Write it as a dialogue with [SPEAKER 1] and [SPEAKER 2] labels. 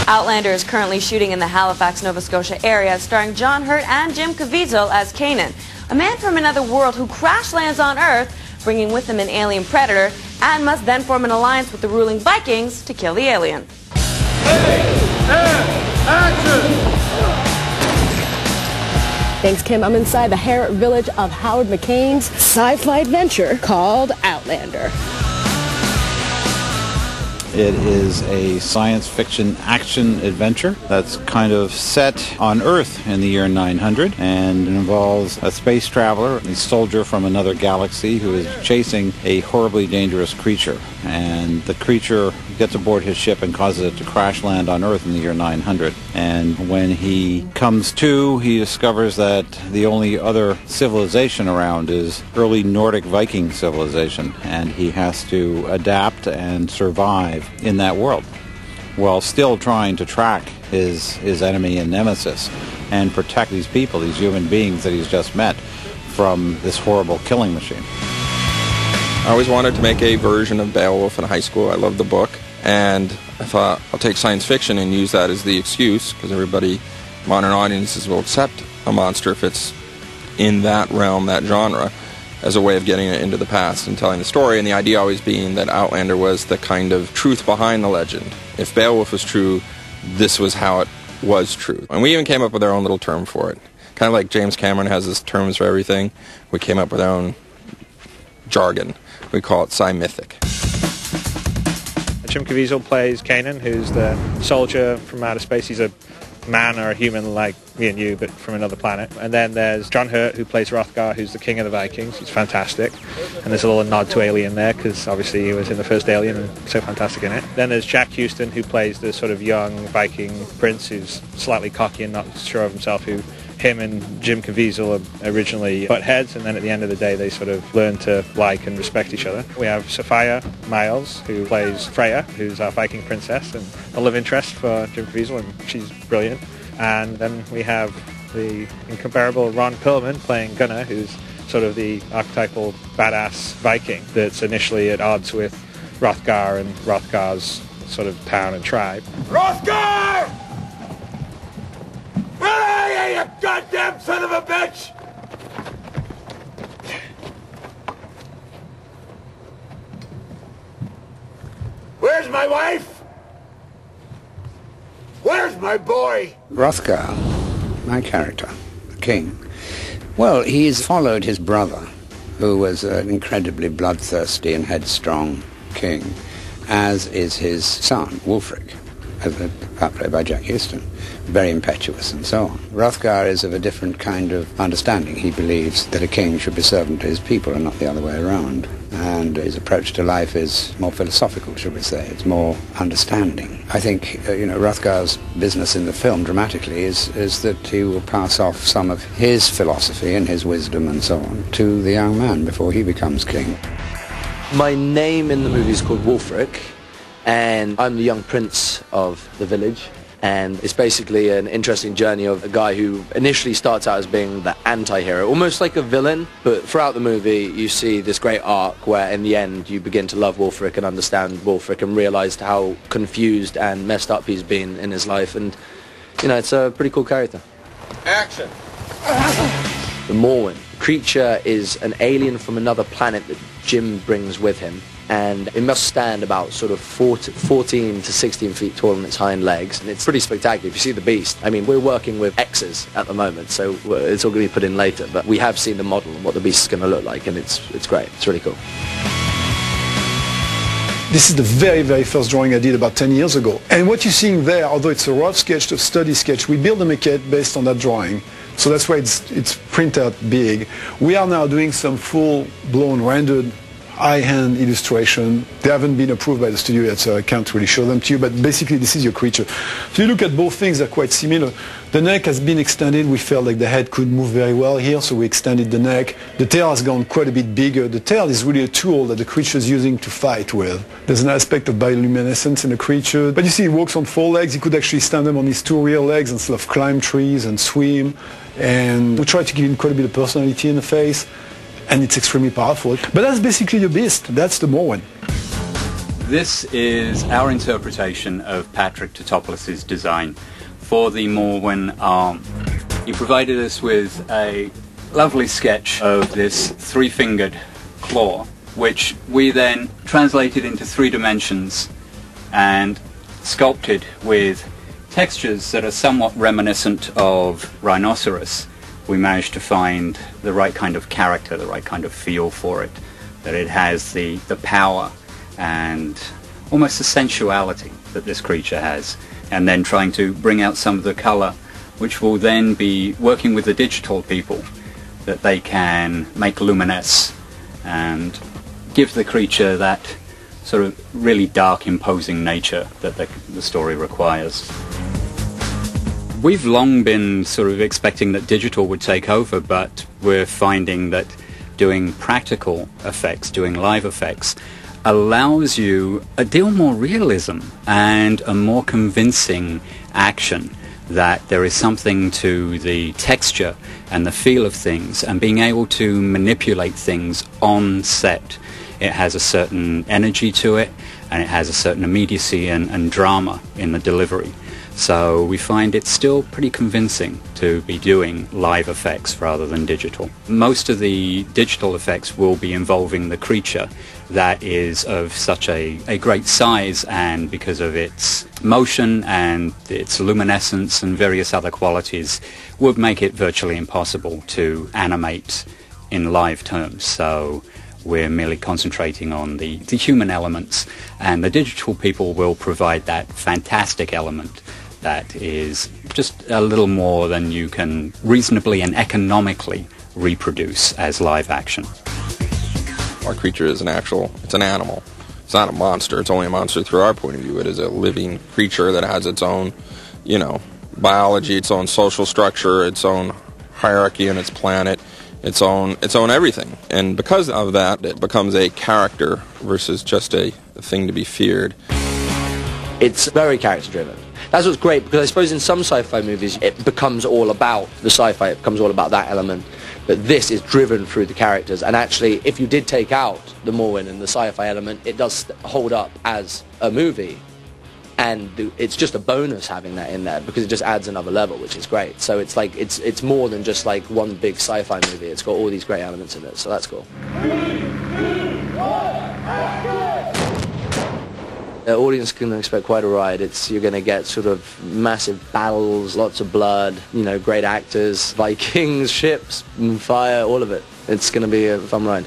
[SPEAKER 1] Outlander is currently shooting in the Halifax, Nova Scotia area, starring John Hurt and Jim Caviezel as Kanan, a man from another world who crash lands on Earth, bringing with him an alien predator, and must then form an alliance with the ruling Vikings to kill the alien.
[SPEAKER 2] Action!
[SPEAKER 3] Thanks, Kim. I'm inside the Harrod village of Howard McCain's sci-fi adventure called Outlander.
[SPEAKER 4] It is a science fiction action adventure that's kind of set on Earth in the year 900, and it involves a space traveler, a soldier from another galaxy who is chasing a horribly dangerous creature. And the creature gets aboard his ship and causes it to crash land on Earth in the year 900. And when he comes to, he discovers that the only other civilization around is early Nordic Viking civilization, and he has to adapt and survive in that world while still trying to track his enemy and nemesis and protect these people, these human beings that he's just met, from this horrible killing machine.
[SPEAKER 5] I always wanted to make a version of Beowulf in high school. I loved the book, and I thought I'll take science fiction and use that as the excuse, because everybody, modern audiences, will accept a monster if it's in that realm, that genre, as a way of getting it into the past and telling the story, and the idea always being that Outlander was the kind of truth behind the legend. If Beowulf was true, this was how it was true. And we even came up with our own little term for it. Kind of like James Cameron has his terms for everything, we came up with our own jargon. We call it sci-mythic.
[SPEAKER 6] Jim Caviezel plays Kanan, who's the soldier from outer space. He's a man or a human like me and you, but from another planet. And then there's John Hurt, who plays Hrothgar, who's the king of the Vikings. He's fantastic. And there's a little nod to Alien there, because obviously he was in the first Alien and so fantastic in it. Then there's Jack Huston, who plays the sort of young Viking prince who's slightly cocky and not sure of himself, who him and Jim Caviezel originally butt heads, and then at the end of the day they sort of learn to like and respect each other. We have Sophia Miles, who plays Freya, who's our Viking princess and a love interest for Jim Caviezel, and she's brilliant. And then we have the incomparable Ron Perlman playing Gunnar, who's sort of the archetypal badass Viking that's initially at odds with Hrothgar and Hrothgar's sort of town and tribe.
[SPEAKER 2] Hrothgar! Where are you, you goddamn son of a bitch? Where's my wife? Where's my boy?
[SPEAKER 7] Hrothgar, my character, the king. Well, he's followed his brother, who was an incredibly bloodthirsty and headstrong king, as is his son, Wulfric, played by Jack Huston, very impetuous and so on. Hrothgar is of a different kind of understanding. He believes that a king should be servant to his people and not the other way around. And his approach to life is more philosophical, shall we say. It's more understanding. I think, Hrothgar's business in the film, dramatically, is that he will pass off some of his philosophy and his wisdom and so on to the young man before he becomes king.
[SPEAKER 8] My name in the movie is called Wulfric, and I'm the young prince of the village. And it's basically an interesting journey of a guy who initially starts out as being the anti-hero, almost like a villain, but throughout the movie you see this great arc where in the end you begin to love Wulfric and understand Wulfric and realise how confused and messed up he's been in his life, and it's a pretty cool character.
[SPEAKER 2] Action!
[SPEAKER 8] The Morwen creature is an alien from another planet that Jim brings with him, and it must stand about sort of 14 to 16 feet tall on its hind legs, and it's pretty spectacular. If you see the beast, I mean, we're working with X's at the moment, so it's all going to be put in later, but we have seen the model and what the beast is going to look like, and it's great. It's really cool.
[SPEAKER 9] This is the very, very first drawing I did about 10 years ago. And what you're seeing there, although it's a rough sketch, a study sketch, we built a maquette based on that drawing. So that's why it's printed out big. We are now doing some full-blown rendered high-hand illustration. They haven't been approved by the studio yet, so I can't really show them to you, but basically this is your creature. If you look at both things, they're quite similar. The neck has been extended. We felt like the head could move very well here, so we extended the neck. The tail has gone quite a bit bigger. The tail is really a tool that the creature is using to fight with. There's an aspect of bioluminescence in the creature. But you see, he walks on 4 legs. He could actually stand up on his 2 rear legs and sort of climb trees and swim. And we try to give him quite a bit of personality in the face. And it's extremely powerful. But that's basically the beast. That's the Morwen.
[SPEAKER 10] This is our interpretation of Patrick Totopolous' design for the Morwen arm. He provided us with a lovely sketch of this three-fingered claw, which we then translated into 3 dimensions and sculpted with textures that are somewhat reminiscent of rhinoceros. We managed to find the right kind of character, the right kind of feel for it, that it has the power and almost the sensuality that this creature has, and then trying to bring out some of the color, which will then be working with the digital people, that they can make luminesce and give the creature that sort of really dark, imposing nature that the story requires. We've long been sort of expecting that digital would take over, but we're finding that doing practical effects, doing live effects, allows you a deal more realism and a more convincing action, that there is something to the texture and the feel of things and being able to manipulate things on set. It has a certain energy to it, and it has a certain immediacy and drama in the delivery. So we find it's still pretty convincing to be doing live effects rather than digital. Most of the digital effects will be involving the creature that is of such a great size, and because of its motion and its luminescence and various other qualities, would make it virtually impossible to animate in live terms. So we're merely concentrating on the human elements, and the digital people will provide that fantastic element that is just a little more than you can reasonably and economically reproduce as live action.
[SPEAKER 5] Our creature is it's an animal. It's not a monster. It's only a monster through our point of view. It is a living creature that has its own, biology, its own social structure, its own hierarchy on its planet, its own everything. And because of that, it becomes a character versus just a thing to be feared.
[SPEAKER 8] It's very character-driven. That's what's great, because I suppose in some sci-fi movies it becomes all about the sci-fi, it becomes all about that element. But this is driven through the characters, and actually, if you did take out the Morwen and the sci-fi element, it does hold up as a movie, and it's just a bonus having that in there, because it just adds another level, which is great. So it's like it's more than just like one big sci-fi movie. It's got all these great elements in it, so that's cool. The audience can expect quite a ride. You're going to get sort of massive battles, lots of blood, great actors, Vikings, ships, fire, all of it. It's going to be a fun ride.